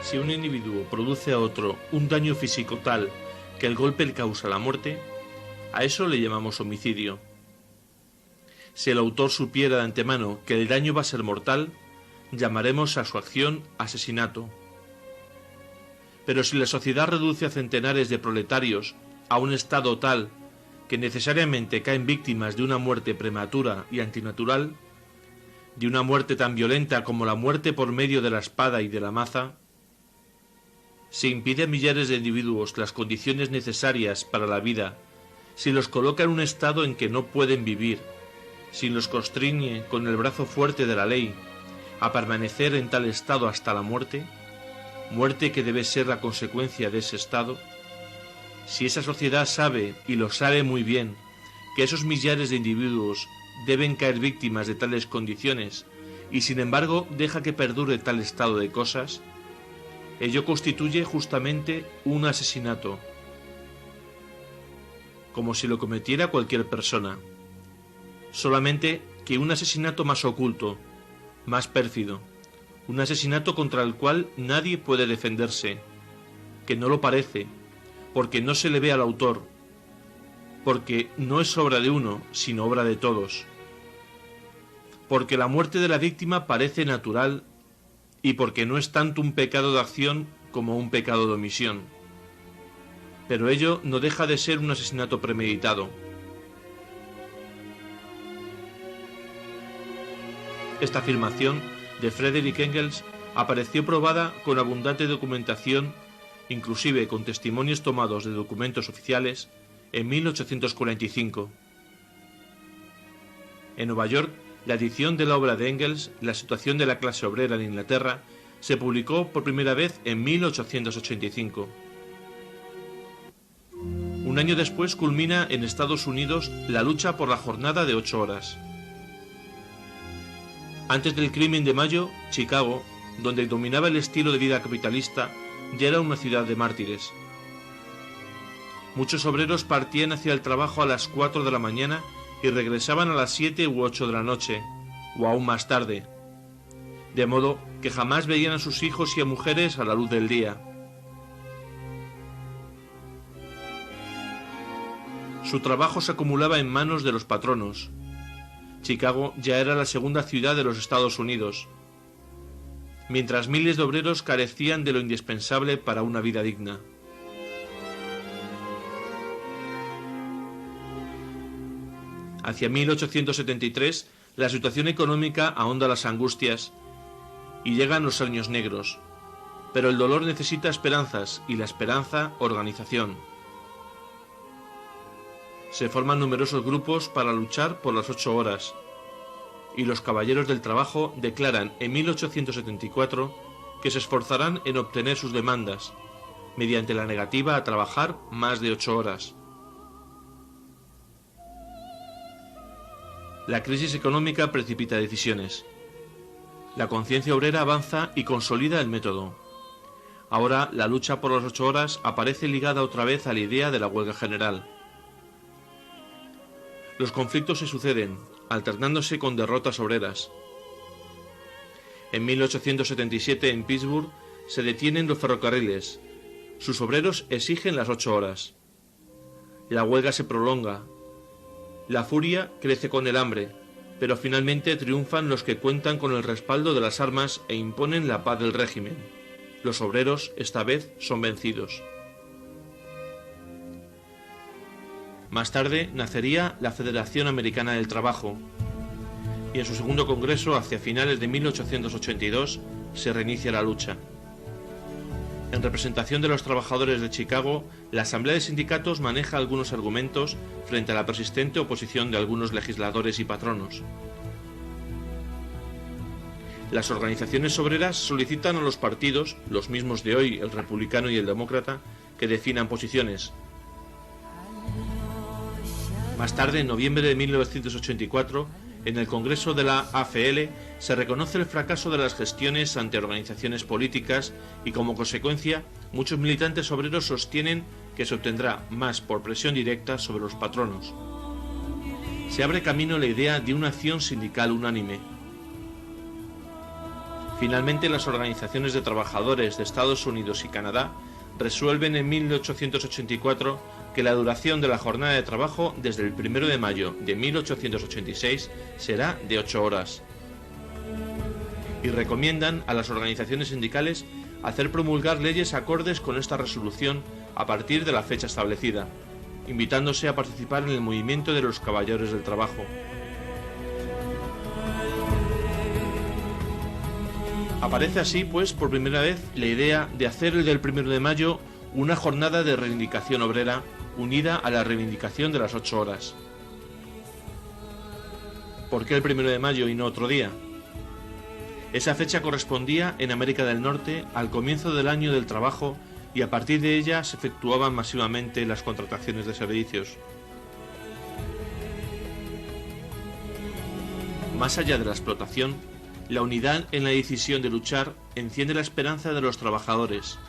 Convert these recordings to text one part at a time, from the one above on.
Si un individuo produce a otro un daño físico tal que el golpe le causa la muerte, a eso le llamamos homicidio. Si el autor supiera de antemano que el daño va a ser mortal, llamaremos a su acción asesinato. Pero si la sociedad reduce a centenares de proletarios a un estado tal que necesariamente caen víctimas de una muerte prematura y antinatural, de una muerte tan violenta como la muerte por medio de la espada y de la maza, si impide a millares de individuos las condiciones necesarias para la vida, si los coloca en un estado en que no pueden vivir, si los constriñe con el brazo fuerte de la ley a permanecer en tal estado hasta la muerte, muerte que debe ser la consecuencia de ese estado, si esa sociedad sabe, y lo sabe muy bien, que esos millares de individuos deben caer víctimas de tales condiciones, y sin embargo deja que perdure tal estado de cosas, ello constituye justamente un asesinato, como si lo cometiera cualquier persona, solamente que un asesinato más oculto, más pérfido, un asesinato contra el cual nadie puede defenderse, que no lo parece, porque no se le ve al autor, porque no es obra de uno, sino obra de todos, porque la muerte de la víctima parece natural y porque no es tanto un pecado de acción como un pecado de omisión. Pero ello no deja de ser un asesinato premeditado. Esta afirmación de Friedrich Engels apareció probada con abundante documentación, inclusive con testimonios tomados de documentos oficiales, en 1845. En Nueva York, la edición de la obra de Engels, La situación de la clase obrera en Inglaterra, se publicó por primera vez en 1885. Un año después culmina en Estados Unidos la lucha por la jornada de 8 horas. Antes del crimen de mayo, Chicago, donde dominaba el estilo de vida capitalista, ya era una ciudad de mártires. Muchos obreros partían hacia el trabajo a las 4 de la mañana y regresaban a las 7 u 8 de la noche, o aún más tarde, de modo que jamás veían a sus hijos y a mujeres a la luz del día. Su trabajo se acumulaba en manos de los patronos. Chicago ya era la segunda ciudad de los Estados Unidos, mientras miles de obreros carecían de lo indispensable para una vida digna. Hacia 1873, la situación económica ahonda las angustias y llegan los años negros, pero el dolor necesita esperanzas y la esperanza organización. Se forman numerosos grupos para luchar por las 8 horas, y los caballeros del trabajo declaran en 1874 que se esforzarán en obtener sus demandas, mediante la negativa a trabajar más de 8 horas. La crisis económica precipita decisiones. La conciencia obrera avanza y consolida el método. Ahora la lucha por las 8 horas aparece ligada otra vez a la idea de la huelga general. Los conflictos se suceden, alternándose con derrotas obreras. En 1877 en Pittsburgh se detienen los ferrocarriles. Sus obreros exigen las 8 horas. La huelga se prolonga. La furia crece con el hambre, pero finalmente triunfan los que cuentan con el respaldo de las armas e imponen la paz del régimen. Los obreros, esta vez, son vencidos. Más tarde nacería la Federación Americana del Trabajo, y en su segundo congreso, hacia finales de 1882, se reinicia la lucha. En representación de los trabajadores de Chicago, la Asamblea de Sindicatos maneja algunos argumentos frente a la persistente oposición de algunos legisladores y patronos. Las organizaciones obreras solicitan a los partidos, los mismos de hoy, el republicano y el demócrata, que definan posiciones. Más tarde, en noviembre de 1984, en el Congreso de la AFL se reconoce el fracaso de las gestiones ante organizaciones políticas y, como consecuencia, muchos militantes obreros sostienen que se obtendrá más por presión directa sobre los patronos. Se abre camino la idea de una acción sindical unánime. Finalmente, las organizaciones de trabajadores de Estados Unidos y Canadá resuelven en 1884 que la duración de la jornada de trabajo desde el 1 de mayo de 1886 será de 8 horas. Y recomiendan a las organizaciones sindicales hacer promulgar leyes acordes con esta resolución a partir de la fecha establecida, invitándose a participar en el movimiento de los caballeros del trabajo. Aparece así, pues, por primera vez la idea de hacer el del 1 de mayo una jornada de reivindicación obrera unida a la reivindicación de las 8 horas. ¿Por qué el 1 de mayo y no otro día? Esa fecha correspondía en América del Norte al comienzo del año del trabajo y a partir de ella se efectuaban masivamente las contrataciones de servicios. Más allá de la explotación, la unidad en la decisión de luchar enciende la esperanza de los trabajadores.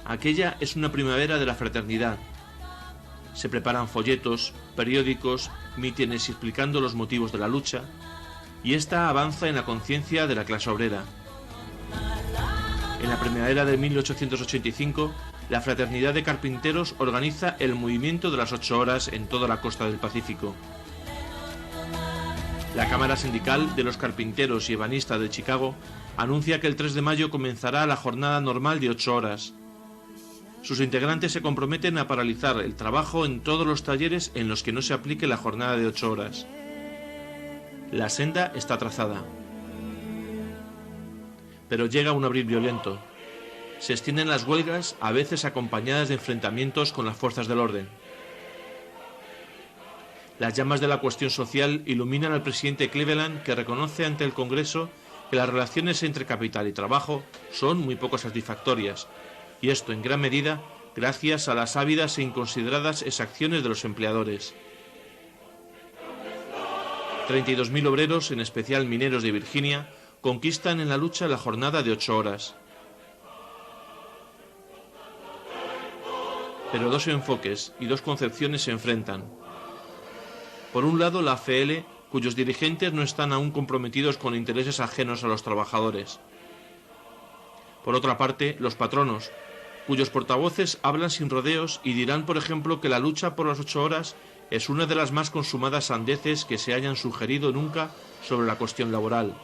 Aquella es una primavera de la fraternidad. Se preparan folletos, periódicos, mítines explicando los motivos de la lucha, y esta avanza en la conciencia de la clase obrera. En la primavera de 1885, la Fraternidad de Carpinteros organiza el movimiento de las 8 horas en toda la costa del Pacífico. La Cámara Sindical de los Carpinteros y Ebanistas de Chicago anuncia que el 3 de mayo comenzará la jornada normal de 8 horas. Sus integrantes se comprometen a paralizar el trabajo en todos los talleres en los que no se aplique la jornada de 8 horas. La senda está trazada. Pero llega un abril violento. Se extienden las huelgas, a veces acompañadas de enfrentamientos con las fuerzas del orden. Las llamas de la cuestión social iluminan al presidente Cleveland, que reconoce ante el Congreso que las relaciones entre capital y trabajo son muy poco satisfactorias, y esto en gran medida gracias a las ávidas e inconsideradas exacciones de los empleadores. 32.000 obreros, en especial mineros de Virginia, conquistan en la lucha la jornada de 8 horas. Pero dos enfoques y dos concepciones se enfrentan. Por un lado, la AFL, cuyos dirigentes no están aún comprometidos con intereses ajenos a los trabajadores. Por otra parte, los patronos, cuyos portavoces hablan sin rodeos y dirán, por ejemplo, que la lucha por las 8 horas es una de las más consumadas sandeces que se hayan sugerido nunca sobre la cuestión laboral.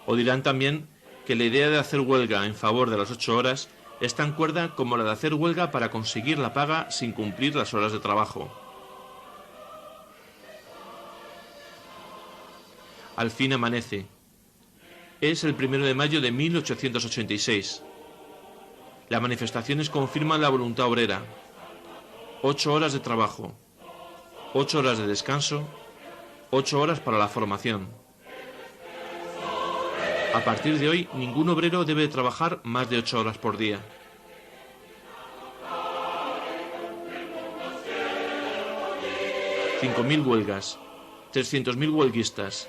O dirán también que la idea de hacer huelga en favor de las 8 horas es tan cuerda como la de hacer huelga para conseguir la paga sin cumplir las horas de trabajo. Al fin amanece. Es el 1 de mayo de 1886. Las manifestaciones confirman la voluntad obrera. 8 horas de trabajo, 8 horas de descanso, 8 horas para la formación. A partir de hoy, ningún obrero debe trabajar más de 8 horas por día. $5.000 huelgas, 300.000 huelguistas.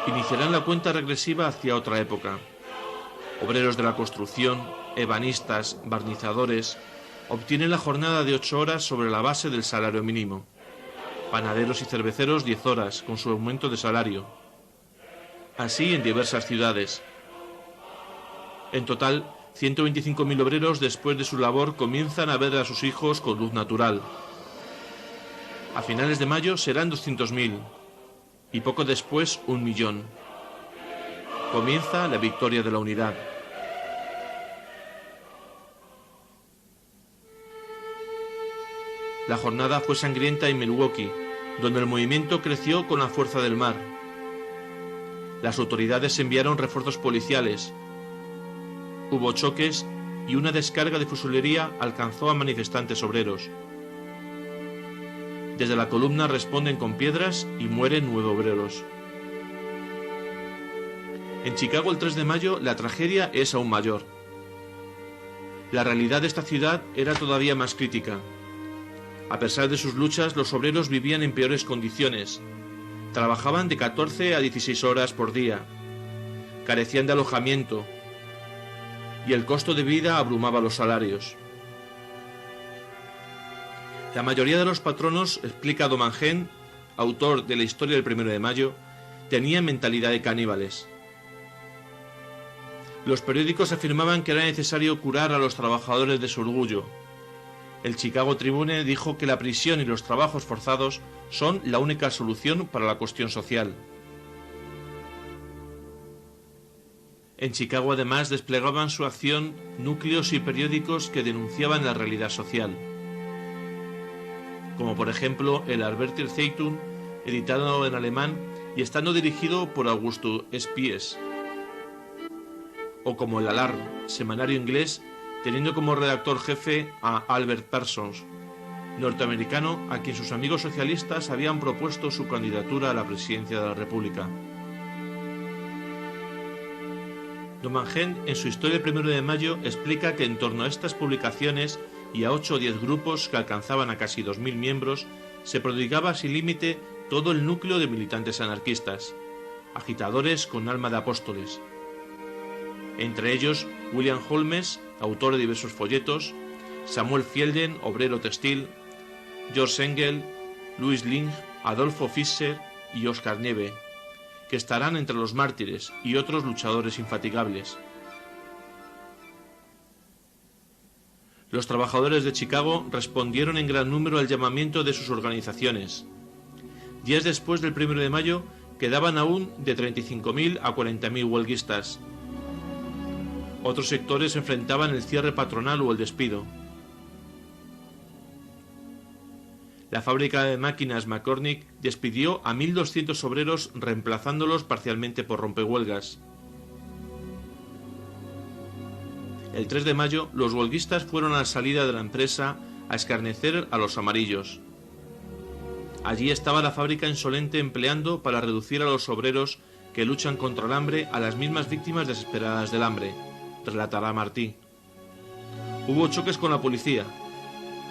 Iniciarán la cuenta regresiva hacia otra época. Obreros de la construcción, ebanistas, barnizadores, obtienen la jornada de 8 horas sobre la base del salario mínimo. Panaderos y cerveceros 10 horas, con su aumento de salario. Así en diversas ciudades. En total, 125.000 obreros después de su labor comienzan a ver a sus hijos con luz natural. A finales de mayo serán 200.000 y poco después 1.000.000. Comienza la victoria de la unidad. La jornada fue sangrienta en Milwaukee, donde el movimiento creció con la fuerza del mar. Las autoridades enviaron refuerzos policiales. Hubo choques y una descarga de fusilería alcanzó a manifestantes obreros. Desde la columna responden con piedras y mueren 9 obreros. En Chicago el 3 de mayo la tragedia es aún mayor. La realidad de esta ciudad era todavía más crítica. A pesar de sus luchas, los obreros vivían en peores condiciones. Trabajaban de 14 a 16 horas por día. Carecían de alojamiento. Y el costo de vida abrumaba los salarios. La mayoría de los patronos, explica Domangen, autor de la historia del 1 de mayo, tenían mentalidad de caníbales. Los periódicos afirmaban que era necesario curar a los trabajadores de su orgullo. El Chicago Tribune dijo que la prisión y los trabajos forzados son la única solución para la cuestión social. En Chicago además desplegaban su acción núcleos y periódicos que denunciaban la realidad social, como por ejemplo el Arbeiter Zeitung, editado en alemán y estando dirigido por Augusto Spies, o como el Alarm, semanario inglés, teniendo como redactor jefe a Albert Parsons, norteamericano a quien sus amigos socialistas habían propuesto su candidatura a la presidencia de la República. Domangent, en su Historia del 1 de mayo, explica que en torno a estas publicaciones y a 8 o 10 grupos que alcanzaban a casi 2.000 miembros, se prodigaba sin límite todo el núcleo de militantes anarquistas, agitadores con alma de apóstoles. Entre ellos, William Holmes, autor de diversos folletos, Samuel Fielden, obrero textil, George Engel, Louis Ling, Adolfo Fischer y Oscar Nieve, que estarán entre los mártires y otros luchadores infatigables. Los trabajadores de Chicago respondieron en gran número al llamamiento de sus organizaciones. Días después del 1 de mayo quedaban aún de 35.000 a 40.000 huelguistas. Otros sectores enfrentaban el cierre patronal o el despido. La fábrica de máquinas McCormick despidió a 1.200 obreros, reemplazándolos parcialmente por rompehuelgas. El 3 de mayo, los huelguistas fueron a la salida de la empresa a escarnecer a los amarillos. Allí estaba la fábrica insolente empleando para reducir a los obreros que luchan contra el hambre a las mismas víctimas desesperadas del hambre, relatará Martí. Hubo choques con la policía,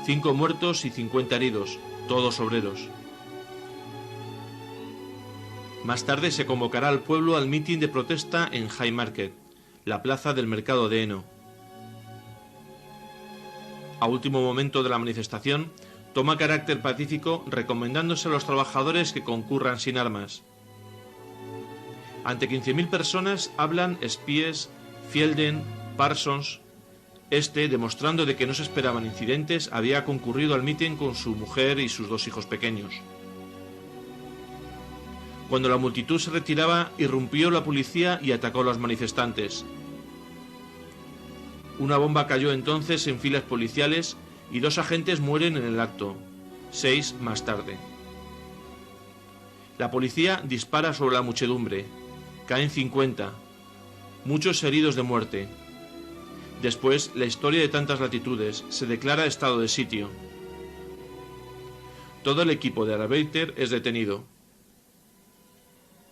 5 muertos y 50 heridos, todos obreros. Más tarde se convocará al pueblo al mitin de protesta en High Market, la plaza del mercado de heno. A último momento de la manifestación, toma carácter pacífico recomendándose a los trabajadores que concurran sin armas. Ante 15.000 personas hablan Spies, Fielden, Parsons. Demostrando de que no se esperaban incidentes, había concurrido al mitin con su mujer y sus 2 hijos pequeños. Cuando la multitud se retiraba, irrumpió la policía y atacó a los manifestantes. Una bomba cayó entonces en filas policiales y 2 agentes mueren en el acto, 6 más tarde. La policía dispara sobre la muchedumbre, caen 50, muchos heridos de muerte. Después, la historia de tantas latitudes, se declara estado de sitio. Todo el equipo de Arbeiter es detenido.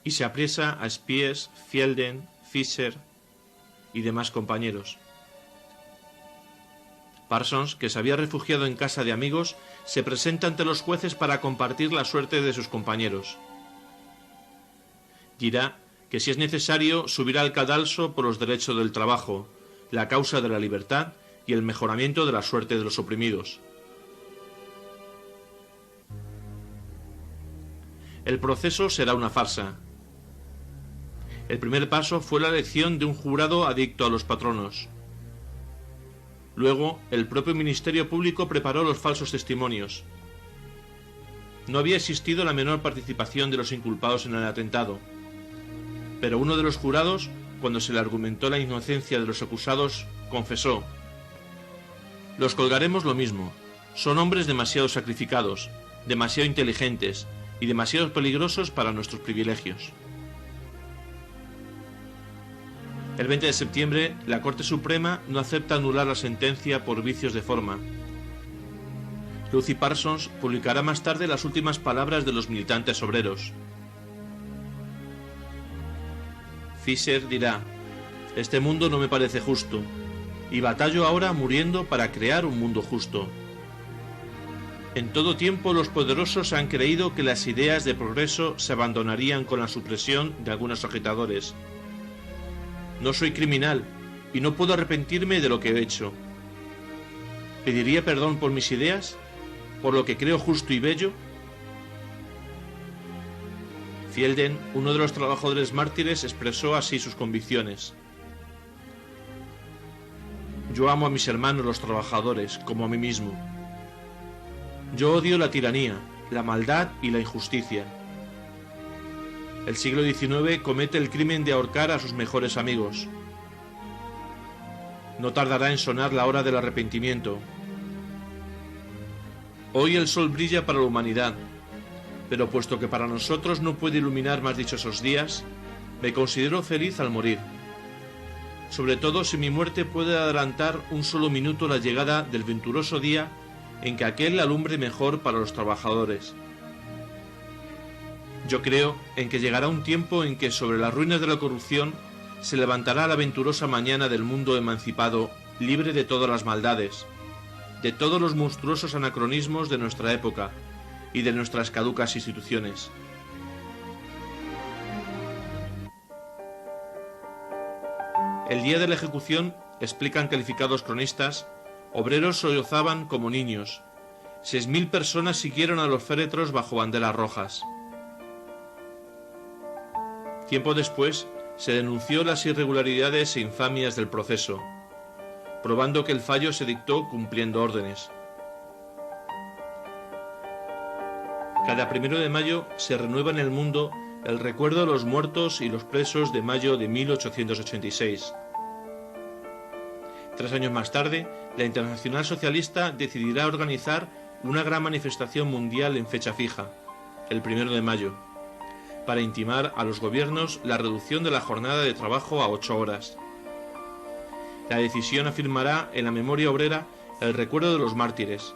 Y se apresa a Spies, Fielden, Fischer y demás compañeros. Parsons, que se había refugiado en casa de amigos, se presenta ante los jueces para compartir la suerte de sus compañeros. Dirá que si es necesario subirá al cadalso por los derechos del trabajo, la causa de la libertad y el mejoramiento de la suerte de los oprimidos. El proceso será una farsa. El primer paso fue la elección de un jurado adicto a los patronos. Luego, el propio Ministerio Público preparó los falsos testimonios. No había existido la menor participación de los inculpados en el atentado, pero uno de los jurados, cuando se le argumentó la inocencia de los acusados, confesó: «Los colgaremos lo mismo. Son hombres demasiado sacrificados, demasiado inteligentes y demasiado peligrosos para nuestros privilegios». El 20 de septiembre, la Corte Suprema no acepta anular la sentencia por vicios de forma. Lucy Parsons publicará más tarde las últimas palabras de los militantes obreros. Fischer dirá: «Este mundo no me parece justo, y batallo ahora muriendo para crear un mundo justo. En todo tiempo los poderosos han creído que las ideas de progreso se abandonarían con la supresión de algunos agitadores. No soy criminal y no puedo arrepentirme de lo que he hecho. ¿Pediría perdón por mis ideas? ¿Por lo que creo justo y bello?». Fielden, uno de los trabajadores mártires, expresó así sus convicciones: yo amo a mis hermanos los trabajadores como a mí mismo. Yo odio la tiranía, la maldad y la injusticia. El siglo XIX comete el crimen de ahorcar a sus mejores amigos. No tardará en sonar la hora del arrepentimiento. Hoy el sol brilla para la humanidad, pero puesto que para nosotros no puede iluminar más dichosos días, me considero feliz al morir. Sobre todo si mi muerte puede adelantar un solo minuto la llegada del venturoso día en que aquel alumbre mejor para los trabajadores. Yo creo en que llegará un tiempo en que sobre las ruinas de la corrupción se levantará la venturosa mañana del mundo emancipado, libre de todas las maldades, de todos los monstruosos anacronismos de nuestra época y de nuestras caducas instituciones. El día de la ejecución, explican calificados cronistas, obreros sollozaban como niños. 6.000 personas siguieron a los féretros bajo banderas rojas. Tiempo después, se denunció las irregularidades e infamias del proceso, probando que el fallo se dictó cumpliendo órdenes. Cada 1 de mayo se renueva en el mundo el recuerdo de los muertos y los presos de mayo de 1886. 3 años más tarde, la Internacional Socialista decidirá organizar una gran manifestación mundial en fecha fija, el 1 de mayo, para intimar a los gobiernos la reducción de la jornada de trabajo a 8 horas. La decisión afirmará en la memoria obrera el recuerdo de los mártires,